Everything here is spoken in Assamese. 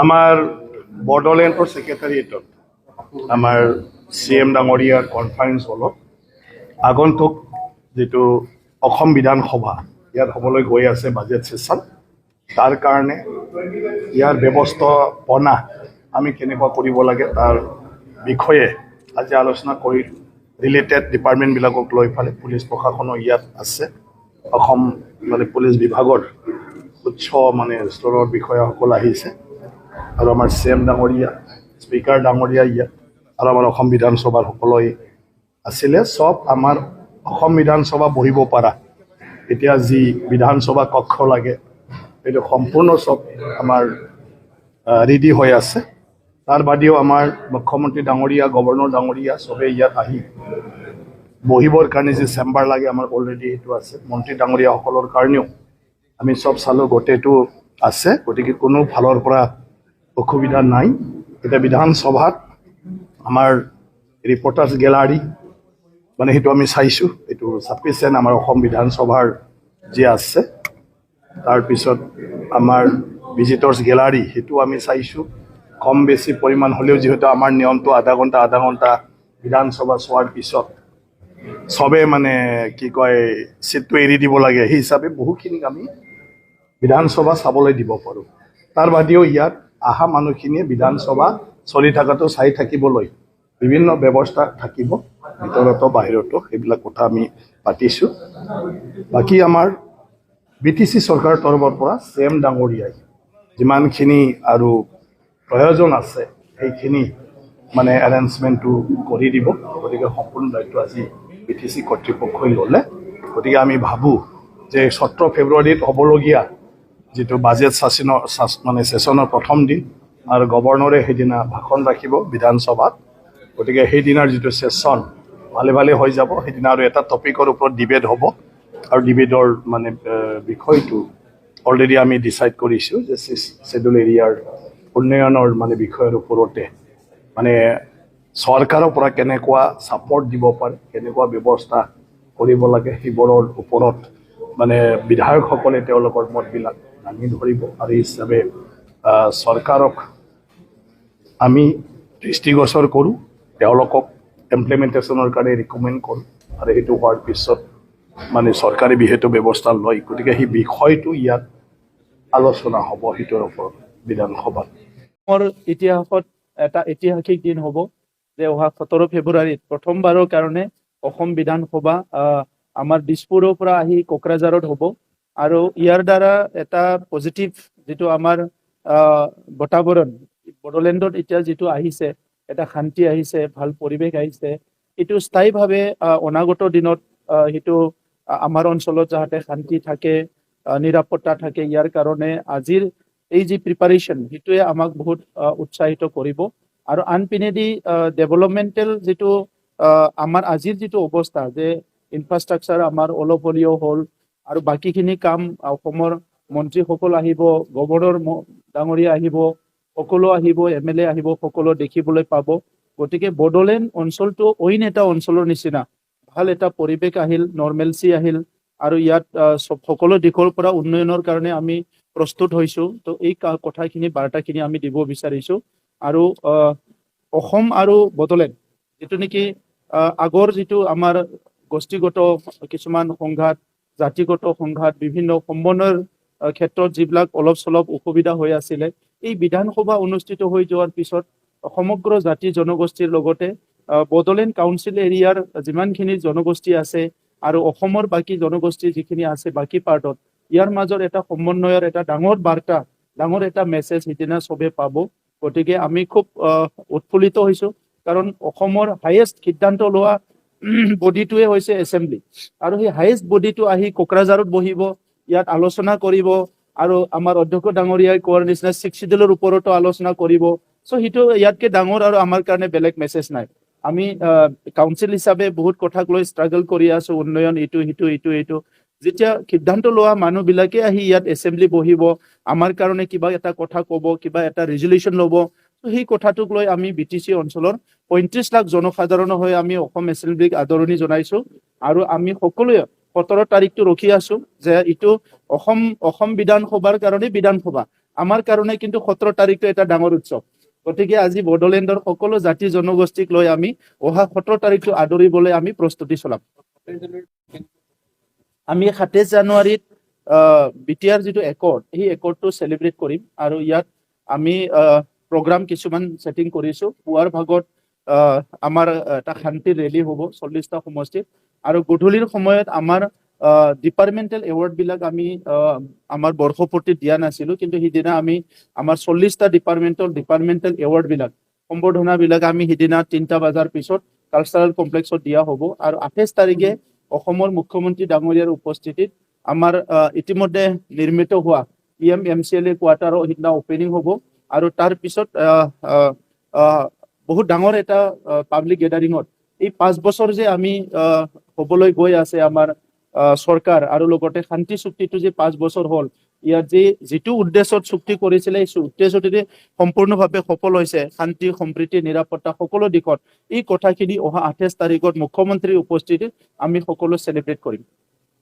আমাৰ বড়োলেণ্ডৰ ছেক্ৰেটাৰিয়েটত আমাৰ CM ডাঙৰীয়াৰ কনফাৰেন্স হলত আগন্তুক যেটো অসম বিধানসভা ইয়াত হ'বলৈ গৈ আছে বাজেট সেশন তাৰ কাৰণে ইয়াৰ ব্যৱস্থাপনা আমি কেনেকুৱা কৰিব লাগে তাৰ বিষয়ে আজি আলোচনা কৰি ৰিলেটেড ডিপাৰ্টমেণ্টবিলাকক লৈ ফালে পুলিচ প্ৰশাসনো ইয়াত আছে অসম পুলিচ বিভাগৰ উচ্চ স্তৰৰ বিষয়াসকল আহিছে আৰু আমাৰ CM ডাঙৰীয়া স্পিকাৰ ডাঙৰীয়া ইয়াত আৰু আমাৰ অসম বিধানসভাৰ সকলোৱে আছিলে সব আমাৰ অসম বিধানসভা বহিব পৰা এতিয়া যি বিধানসভা কক্ষ লাগে এইটো সম্পূৰ্ণ সব আমাৰ ৰেডি হৈ আছে তাৰ বাদেও আমাৰ মুখ্যমন্ত্ৰী ডাঙৰীয়া গভৰ্ণৰ ডাঙৰীয়া সবে ইয়াত আহি বহিবৰ কাৰণে যে চেম্বাৰ লাগে আমাৰ অলৰেডি এইটো আছে মন্ত্ৰী ডাঙৰীয়াসকলৰ কাৰণেও আমি সব চালো গোটেইটো আছে গতিকে কোনো ফালৰ পৰা অসুবিধা নাই এটা বিধানসভাত আমাৰ ৰিপৰ্টাৰ্ছ গেলাৰী সেইটো আমি চাইছোঁ এইটো সাফিচিয়েণ্ট আমাৰ অসম বিধানসভাৰ যে আছে তাৰপিছত আমাৰ ভিজিটৰ্ছ গেলাৰী সেইটো আমি চাইছোঁ কম বেছি পৰিমাণ হ'লেও যিহেতু আমাৰ নিয়মটো আধা ঘণ্টা বিধানসভা চোৱাৰ পিছত সবে কি কয় চিটটো এৰি দিব লাগে সেই হিচাপে বহুখিনি আমি বিধানসভা চাবলৈ দিব পাৰোঁ তাৰ বাদেও ইয়াত আহা মানুহখিনিয়ে বিধানসভা চলি থকাটো চাই থাকিবলৈ বিভিন্ন ব্যৱস্থা থাকিব ভিতৰতো বাহিৰতো সেইবিলাক কথা আমি পাতিছোঁ বাকী আমাৰ BTC চৰকাৰৰ তৰফৰ পৰা CM ডাঙৰীয়াই যিমানখিনি আৰু প্ৰয়োজন আছে সেইখিনি এৰেঞ্জমেণ্টটো কৰি দিব গতিকে সম্পূৰ্ণ দায়িত্ব আজি BTC কৰ্তৃপক্ষই ল'লে গতিকে আমি ভাবোঁ যে 17 ফেব্ৰুৱাৰীত হ'বলগীয়া যেটো বাজেট সেশনৰ প্ৰথম দিন আৰু গভৰ্ণৰে সেইদিনা ভাষণ ৰাখিব বিধানসভাত গতিকে সেইদিনাৰ যেটো সেশন ভালে হৈ যাব সেইদিনা আৰু এটা টপিকৰ ওপৰত ডিবেট হ'ব আৰু ডিবেটৰ বিষয়টো অলৰেডি আমি ডিসাইড কৰিছোঁ যে শেডুল এৰিয়াৰ উন্নয়নৰ বিষয়ৰ ওপৰতে চৰকাৰৰ পৰা কেনেকুৱা সাপোৰ্ট দিব পাৰে কেনেকুৱা ব্যৱস্থা কৰিব লাগে সেইবোৰৰ ওপৰত বিধায়কসকলে তেওঁলোকৰ মতবিলাক দাঙি ধৰিব আৰু এই হিচাপে চৰকাৰক আমি দৃষ্টিগোচৰ কৰোঁ তেওঁলোকক ইমপ্লিমেণ্টেশ্যনৰ কাৰণে ৰিকমেণ্ড কৰোঁ আৰু সেইটো হোৱাৰ পিছত চৰকাৰে বিহেতু ব্যৱস্থা লয় গতিকে সেই বিষয়টো ইয়াত আলোচনা হ'ব সেইটোৰ ওপৰত বিধানসভাত ইতিহাসত এটা ঐতিহাসিক দিন হ'ব যে অহা 17 ফেব্ৰুৱাৰীত প্ৰথমবাৰৰ কাৰণে অসম বিধানসভা আমাৰ দিছপুৰৰ পৰা আহি কোকৰাঝাৰত হ'ব আৰু ইয়াৰ দ্বাৰা এটা পজিটিভ যেটো আমাৰ বাতাবৰণ বড়োলেণ্ডত এতিয়া যেটো আহিছে এটা শান্তি আহিছে ভাল পৰিৱেশ আহিছে এটো স্থায়ীভাৱে অনাগত দিনত হেতু আমাৰ অঞ্চলত যাতে শান্তি থাকে নিৰাপত্তা থাকে ইয়াৰ কাৰণে আজিৰ এই যে প্ৰিপাৰেচন হেতুৱে আমাক বহুত উৎসাহিত কৰিব আৰু আনপিনেদি ডেভেলপমেন্টাল যেটো আমাৰ আজিৰ যেটো অৱস্থা যে ইনফ্ৰাষ্ট্ৰাকচাৰ আমাৰ অলপলীয় হ'ল আৰু বাকিখিনি কাম অসমৰ মন্ত্ৰীসকল আহিব গভৰ্ণৰ ডাঙৰীয়া আহিব সকলো আহিব MLA আহিব সকলো দেখিবলৈ পাব গতিকে বড়োলেণ্ড অঞ্চলটো অইন এটা অঞ্চলৰ নিচিনা ভাল এটা পৰিৱেশ আহিল নৰ্মেলসি আহিল আৰু ইয়াত সকলো দিশৰ পৰা উন্নয়নৰ কাৰণে আমি প্ৰস্তুত হৈছো তো এই কথাখিনি বাৰ্তাখিনি আমি দিব বিচাৰিছো আৰু অসম আৰু বড়োলেণ্ড যেটো নেকি আগৰ যেটো আমাৰ গোষ্ঠীগত কিছুমান সংঘাত জাতিগত সংঘাত বিভিন্ন সমন্বয়ৰ ক্ষেত্ৰত যিবিলাক অলপ চলপ অসুবিধা হৈ আছিলে এই বিধানসভা অনুষ্ঠিত হৈ যোৱাৰ পিছত সমগ্ৰ জাতি জনগোষ্ঠীৰ লগতে বড়োলেণ্ড কাউন্সিল এৰিয়াৰ যিমানখিনি জনগোষ্ঠী আছে আৰু অসমৰ বাকি জনগোষ্ঠী যিখিনি আছে বাকি পাৰ্টত ইয়াৰ মাজৰ এটা সমন্বয়ৰ এটা ডাঙৰ বাৰ্তা ডাঙৰ এটা মেছেজ হিদিনা সবে পাব গতিকে আমি খুব উৎফুল্লিত হৈছো কাৰণ অসমৰ হাইয়েষ্ট সিদ্ধান্ত লোৱা বডিটোৱে হৈছে এছেম্বলি আৰু সেই হাইয়েষ্ট বডিটো আহি কোকৰাঝাৰত বহিব ইয়াত আলোচনা কৰিব আৰু আমাৰ অধ্যক্ষ ডাঙৰীয়াই কোৱাৰ নিচিনা 6 শিডিউলৰ ওপৰতো আলোচনা কৰিব সো হিটো ইয়াতকে ডাঙৰ আৰু আমাৰ কাৰণে বেলেগ মেছেজ নাই আমি কাউন্সিল হিচাপে বহুত কথাক লৈ ষ্ট্ৰাগল কৰি আছো উন্নয়ন ইটো যেতিয়া সিদ্ধান্ত লোৱা মানুহবিলাকে আহি ইয়াত এছেম্বলি বহিব আমাৰ কাৰণে কিবা এটা কথা ক'ব কিবা এটা ৰেজুলেশ্যন ল'ব সেই কথাটোক লৈ আমি BTC অঞ্চলৰ 35 লাখ জনসাধাৰণ হৈ আমি অসম এছেম্বলিক আদৰণি জনাইছো আৰু আমি সকলোৱে 17 তাৰিখটো ৰখি আছো যে ইটো অসম বিধানসভাৰ কাৰণে বিধানসভা আমাৰ কাৰণে কিন্তু 17 তাৰিখটো এটা ডাঙৰ উৎসৱ। গতিকে আজি বড়োলেণ্ডৰ সকলো জাতি জনগোষ্ঠীক লৈ আমি অহা 17 তাৰিখটো আদৰিবলৈ আমি প্ৰস্তুতি চলাম। আমি 27 জানুৱাৰীত বিটিআৰ যিটো একৰ্ড, সেই একৰ্ডটো চেলিব্ৰেট কৰিম আৰু ইয়াত আমি প্ৰগ্ৰাম কিছুমান ছেটিং কৰিছোঁ। পুৱাৰ ভাগত আমাৰ এটা শান্তি ৰেলী হ'ব 40টা সমষ্টিত, আৰু গধূলিৰ সময়ত আমাৰ ডিপাৰ্টমেণ্টেল এৱাৰ্ডবিলাক আমি আমাৰ বৰ্ষপূৰ্তিত দিয়া নাছিলোঁ, কিন্তু সিদিনা আমি আমাৰ 40টা ডিপাৰ্টমেণ্টেল এৱাৰ্ডবিলাক সম্বৰ্ধনাবিলাক আমি সিদিনা 3টা বজাৰ পিছত কালচাৰেল কমপ্লেক্সত দিয়া হ'ব। আৰু 28 তাৰিখে অসমৰ মুখ্যমন্ত্ৰী ডাঙৰীয়াৰ উপস্থিতিত আমাৰ ইতিমধ্যে নিৰ্মিত হোৱা PMMCLA কোৱাৰ্টাৰৰ সিদিনা অপেনিং হ'ব। আৰু তাৰ পিছত বহুত ডাঙৰ এটা পাব্লিক গেডাৰিঙত এই 5 বছৰ যে আমি হ'বলৈ গৈ আছে আমাৰ চৰকাৰ, আৰু লগতে শান্তি চুক্তিটো যে 5 বছৰ হ'ল, ইয়াত যিটো উদ্দেশ্যত চুক্তি কৰিছিলে এই উদ্দেশ্যটো যে সম্পূৰ্ণভাৱে সফল হৈছে, শান্তি সম্প্ৰীতি নিৰাপত্তা সকলো দিশত, এই কথাখিনি অহা 28 তাৰিখত মুখ্যমন্ত্ৰীৰ উপস্থিতিত আমি সকলো চেলিব্ৰেট কৰিম।